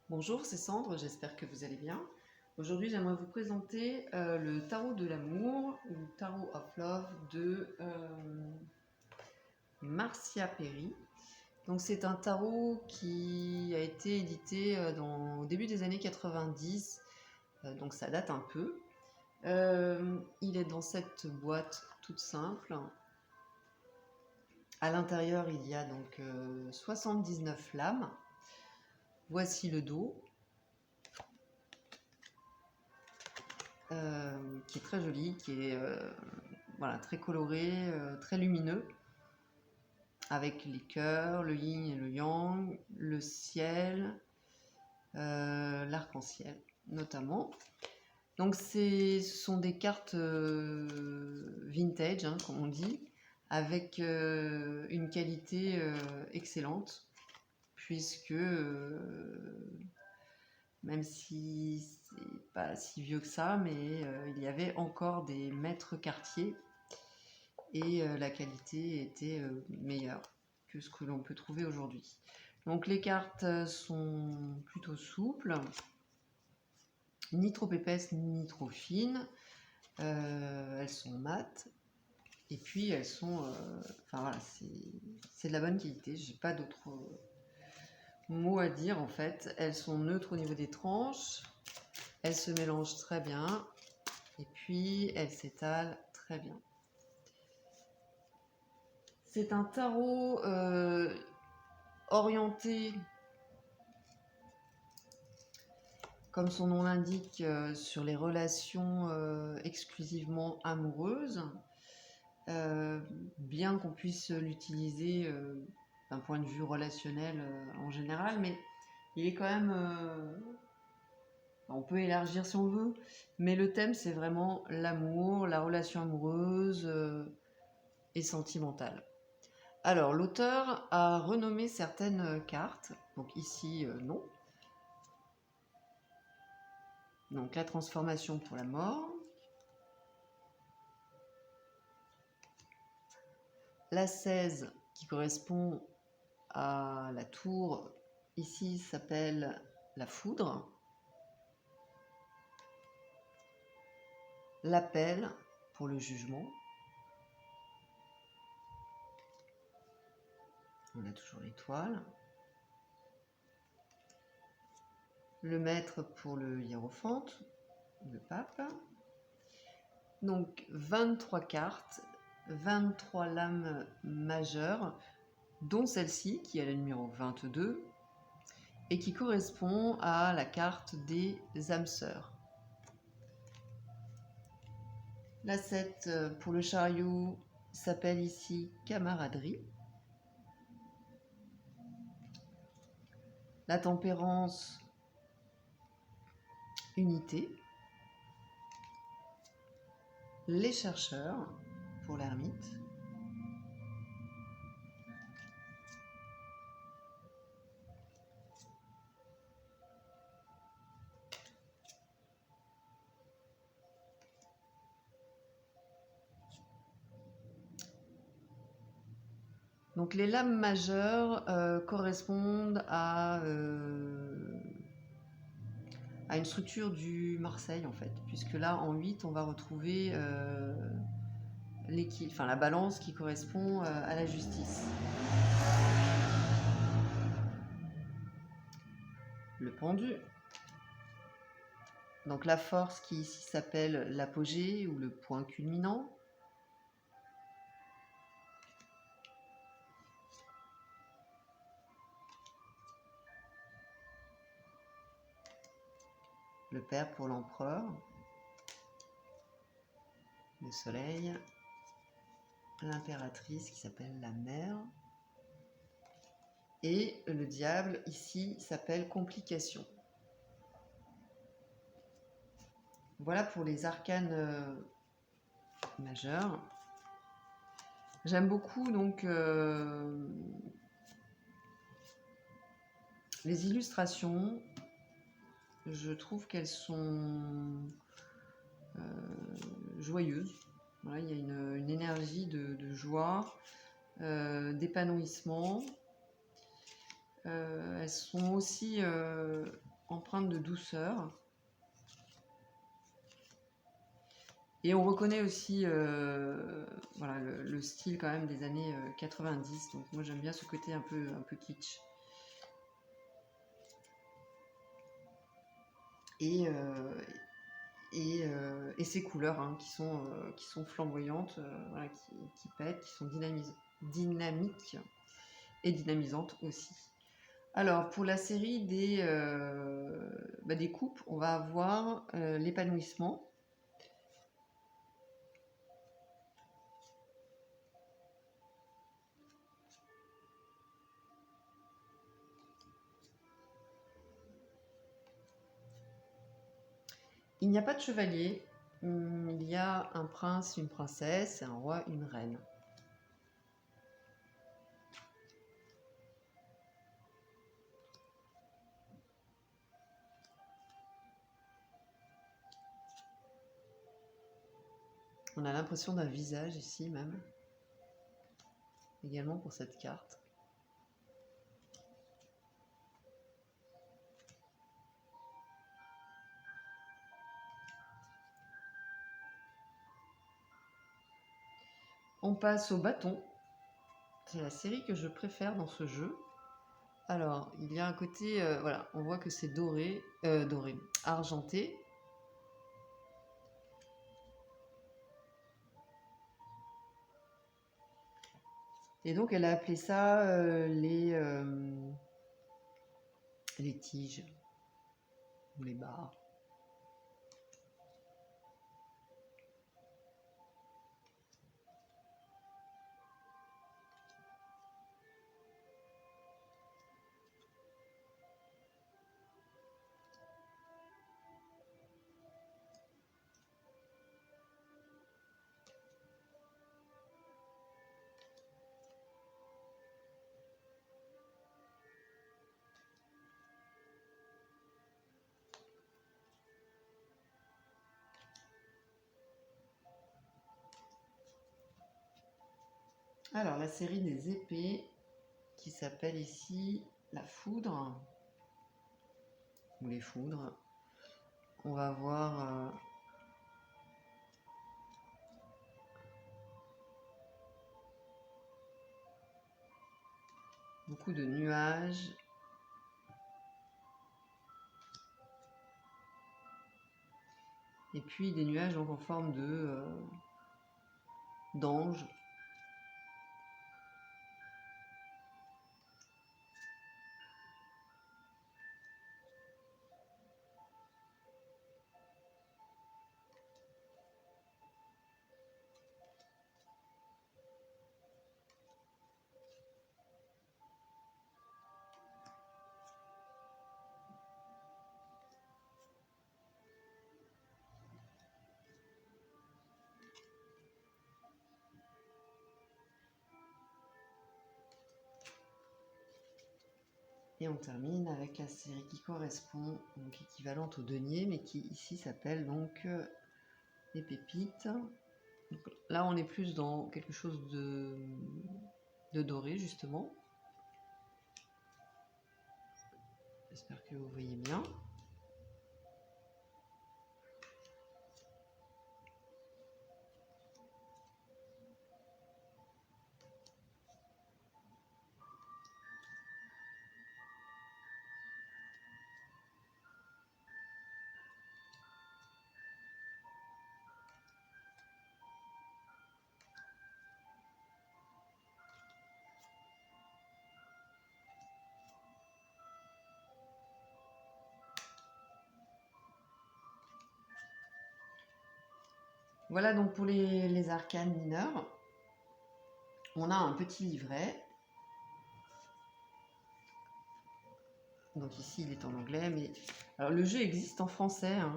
Bonjour, c'est Sandre, j'espère que vous allez bien. Aujourd'hui, j'aimerais vous présenter le tarot de l'amour, ou Tarot of Love de Marcia Perry. Donc, c'est un tarot qui a été édité au début des années 90, donc ça date un peu. Il est dans cette boîte toute simple. À l'intérieur, il y a donc 79 lames. Voici le dos. Qui est très joli, qui est voilà, très coloré, très lumineux, avec les cœurs, le yin et le yang, le ciel, l'arc-en-ciel notamment. Donc ce sont des cartes vintage, hein, comme on dit, avec une qualité excellente, puisque même si c'est pas si vieux que ça, mais il y avait encore des maîtres quartiers et la qualité était meilleure que ce que l'on peut trouver aujourd'hui. Donc les cartes sont plutôt souples, ni trop épaisses ni trop fines, elles sont mates et puis elles sont, enfin voilà, c'est de la bonne qualité, j'ai pas d'autres mots à dire en fait. Elles sont neutres au niveau des tranches. Elles se mélangent très bien et puis elles s'étalent très bien. C'est un tarot orienté, comme son nom l'indique, sur les relations exclusivement amoureuses, bien qu'on puisse l'utiliser d'un point de vue relationnel en général, mais il est quand même... on peut élargir si on veut, mais le thème c'est vraiment l'amour, la relation amoureuse et sentimentale. Alors l'auteur a renommé certaines cartes, donc ici non. Donc la transformation pour la mort, la 16 qui correspond à la tour, ici s'appelle la foudre, l'appel pour le jugement. On a toujours l'étoile. Le maître pour le hiérophante, le pape. Donc 23 cartes, 23 lames majeures, dont celle-ci qui est le numéro 22 et qui correspond à la carte des âmes sœurs. La 7 pour le chariot s'appelle ici camaraderie. La tempérance, unité. Les chercheurs pour l'ermite. Donc les lames majeures correspondent à une structure du Marseille en fait, puisque là en 8 on va retrouver la balance qui correspond à la justice. Le pendu. Donc la force qui ici s'appelle l'apogée ou le point culminant. Le père pour l'empereur. Le soleil. L'impératrice qui s'appelle la mère. Et le diable ici s'appelle complication. Voilà pour les arcanes majeurs. J'aime beaucoup donc les illustrations. Je trouve qu'elles sont joyeuses. Voilà, il y a une énergie de joie, d'épanouissement. Elles sont aussi empreinte de douceur. Et on reconnaît aussi voilà, le style quand même des années 90. Donc moi j'aime bien ce côté un peu kitsch. Et ces couleurs hein, qui sont flamboyantes, voilà, qui pètent, qui sont dynamiques et dynamisantes aussi. Alors pour la série des coupes, on va avoir l'épanouissement. Il n'y a pas de chevalier, il y a un prince, une princesse, un roi, une reine. On a l'impression d'un visage ici même, également pour cette carte. On passe au bâton. C'est la série que je préfère dans ce jeu. Alors, il y a un côté, voilà, on voit que c'est doré, argenté. Et donc, elle a appelé ça les tiges ou les barres. Alors, la série des épées qui s'appelle ici la foudre ou les foudres. On va voir beaucoup de nuages. Et puis des nuages donc en forme d'ange. Et on termine avec la série qui correspond, donc équivalente au denier, mais qui ici s'appelle donc les pépites. Donc, là on est plus dans quelque chose de doré justement. J'espère que vous voyez bien. Voilà donc pour les arcanes mineurs. On a un petit livret. Donc ici il est en anglais, mais alors le jeu existe en français. Hein.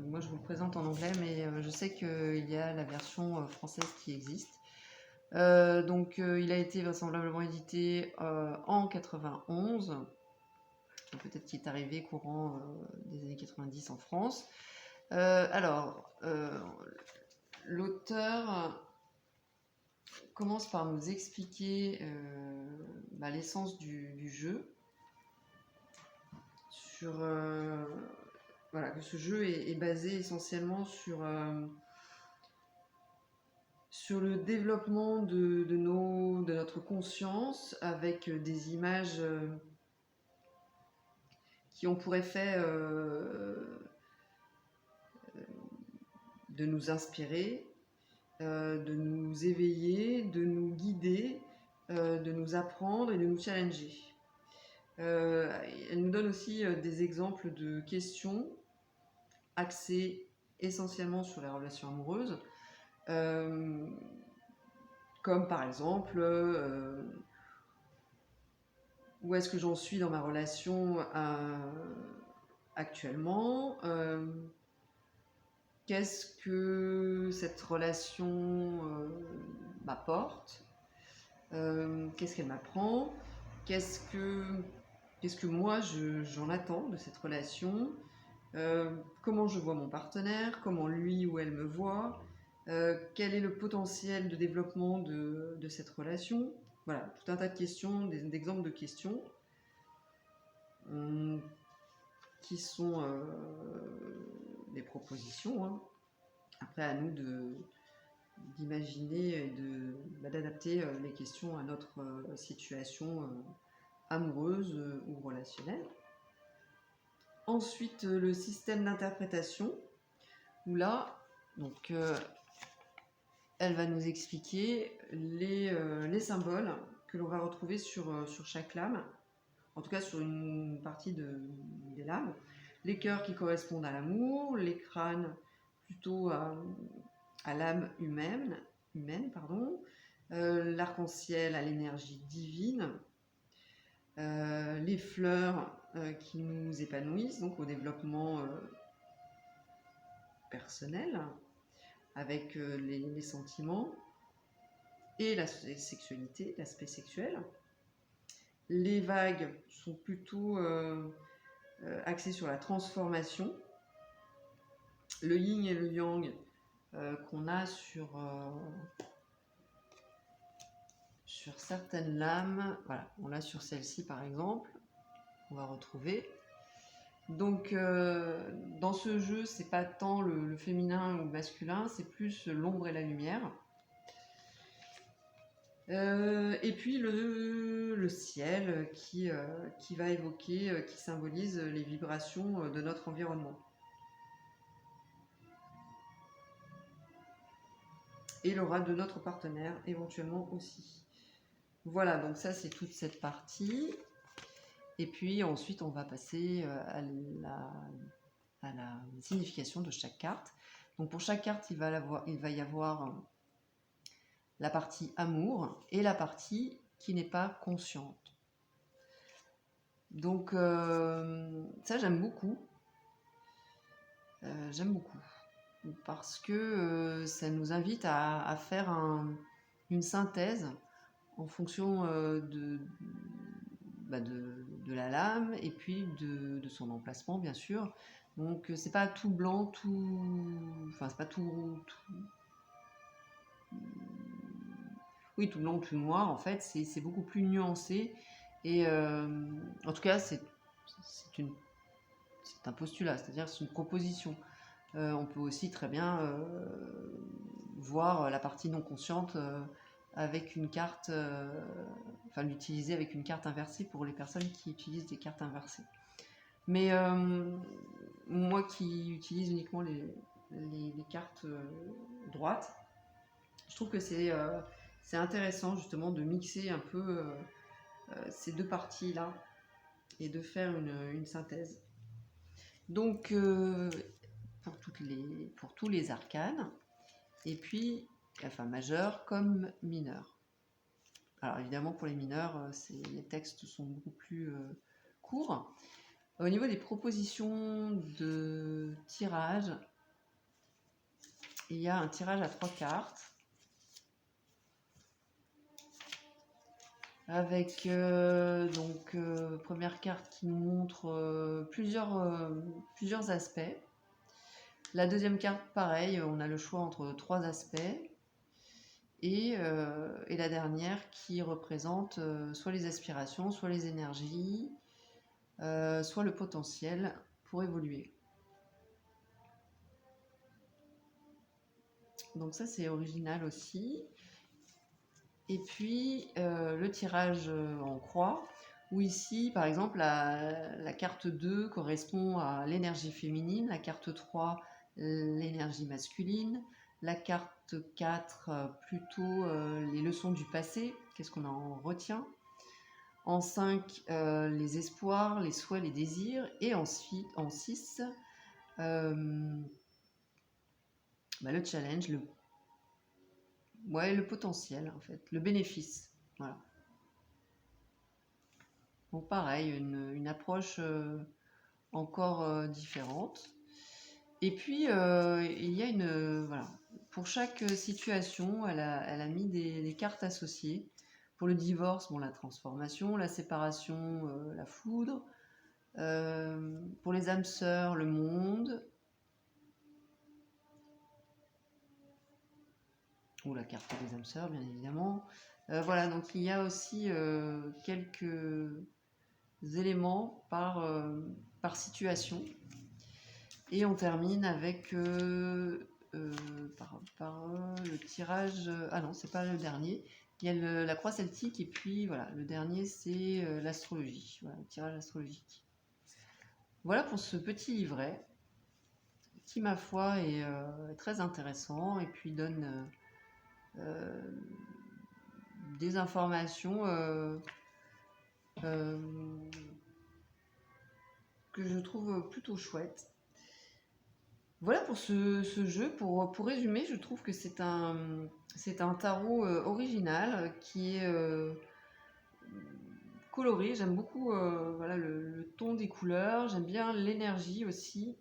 Moi je vous le présente en anglais, mais je sais qu'il y a la version française qui existe. Donc il a été vraisemblablement édité en 91. Peut-être qu'il est arrivé courant des années 90 en France. Alors, l'auteur commence par nous expliquer l'essence du jeu voilà, que ce jeu est basé essentiellement sur le développement de notre conscience avec des images qui ont pour effet de nous inspirer, de nous éveiller, de nous guider, de nous apprendre et de nous challenger. Elle nous donne aussi des exemples de questions axées essentiellement sur les relations amoureuses, comme par exemple où est-ce que j'en suis dans ma relation actuellement, qu'est-ce que cette relation m'apporte, qu'est-ce qu'elle m'apprend, qu'est-ce que moi j'en attends de cette relation, comment je vois mon partenaire, comment lui ou elle me voit, quel est le potentiel de développement de cette relation. Voilà, tout un tas de questions, d'exemples de questions qui sont des propositions. Hein. Après, à nous d'imaginer et d'adapter les questions à notre situation amoureuse ou relationnelle. Ensuite, le système d'interprétation, où là, donc, elle va nous expliquer les symboles que l'on va retrouver sur chaque lame, en tout cas sur une partie des lames. Les cœurs qui correspondent à l'amour, les crânes plutôt à l'âme humaine, l'arc-en-ciel à l'énergie divine, les fleurs qui nous épanouissent, donc au développement personnel, avec les sentiments et la sexualité, l'aspect sexuel. Les vagues sont plutôt axées sur la transformation. Le yin et le yang qu'on a sur certaines lames, voilà, on l'a sur celle-ci par exemple, on va retrouver. Donc dans ce jeu, c'est pas tant le féminin ou le masculin, c'est plus l'ombre et la lumière. Et puis le ciel qui va évoquer, qui symbolise les vibrations de notre environnement. Et l'aura de notre partenaire éventuellement aussi. Voilà, donc ça c'est toute cette partie. Et puis ensuite on va passer à la signification de chaque carte. Donc pour chaque carte, il va y avoir la partie amour et la partie qui n'est pas consciente. Donc ça j'aime beaucoup. Parce que ça nous invite à faire une synthèse en fonction de la lame et puis de son emplacement bien sûr. Donc c'est pas tout blanc, c'est pas tout blanc, tout noir en fait, c'est beaucoup plus nuancé et en tout cas c'est un postulat, c'est-à-dire c'est une proposition. On peut aussi très bien voir la partie non consciente avec une carte, l'utiliser avec une carte inversée pour les personnes qui utilisent des cartes inversées. Mais moi qui utilise uniquement les cartes droites, je trouve que c'est intéressant justement de mixer un peu ces deux parties-là et de faire une synthèse. Donc pour tous les arcanes, et puis majeurs comme mineurs. Alors évidemment pour les mineurs, les textes sont beaucoup plus courts. Au niveau des propositions de tirage, il y a un tirage à 3 cartes avec première carte qui nous montre plusieurs aspects. La deuxième carte, pareil, on a le choix entre 3 aspects. Et la dernière qui représente soit les aspirations, soit les énergies, soit le potentiel pour évoluer. Donc ça, c'est original aussi. Et puis, le tirage en croix, où ici, par exemple, la carte 2 correspond à l'énergie féminine, la carte 3, l'énergie masculine, la carte 4, plutôt les leçons du passé, qu'est-ce qu'on en retient. En 5, les espoirs, les souhaits, les désirs. Et ensuite, en 6, le challenge, le potentiel, en fait, le bénéfice. Voilà. Donc pareil, une approche encore différente. Et puis, il y a voilà, pour chaque situation, elle a mis des cartes associées. Pour le divorce, la transformation, la séparation, la foudre. Pour les âmes sœurs, le monde. Ou la carte des âmes sœurs, bien évidemment. Voilà, donc il y a aussi quelques éléments par situation. Et on termine avec le tirage. Ah non, c'est pas le dernier. Il y a la croix celtique et puis voilà, le dernier c'est l'astrologie. Voilà, le tirage astrologique. Voilà pour ce petit livret qui, ma foi, est très intéressant et puis donne des informations que je trouve plutôt chouettes. Voilà pour ce jeu. Pour résumer, je trouve que c'est un tarot original qui est coloré. J'aime beaucoup voilà, le ton des couleurs. J'aime bien l'énergie aussi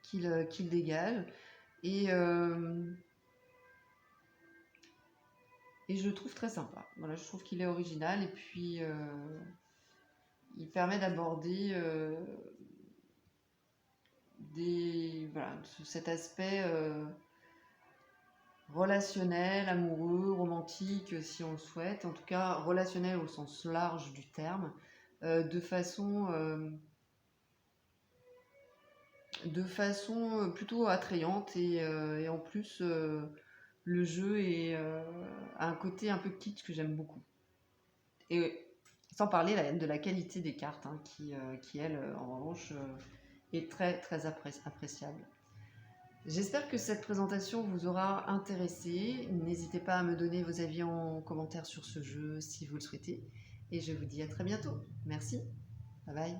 qu'il dégage. Et je le trouve très sympa. Voilà, je trouve qu'il est original et puis il permet d'aborder cet aspect relationnel, amoureux, romantique, si on le souhaite, en tout cas relationnel au sens large du terme, de façon plutôt attrayante et en plus le jeu a un côté un peu kitsch que j'aime beaucoup. Et sans parler de la qualité des cartes, hein, qui elle, en revanche, est très très appréciable. J'espère que cette présentation vous aura intéressé. N'hésitez pas à me donner vos avis en commentaire sur ce jeu si vous le souhaitez. Et je vous dis à très bientôt. Merci. Bye bye.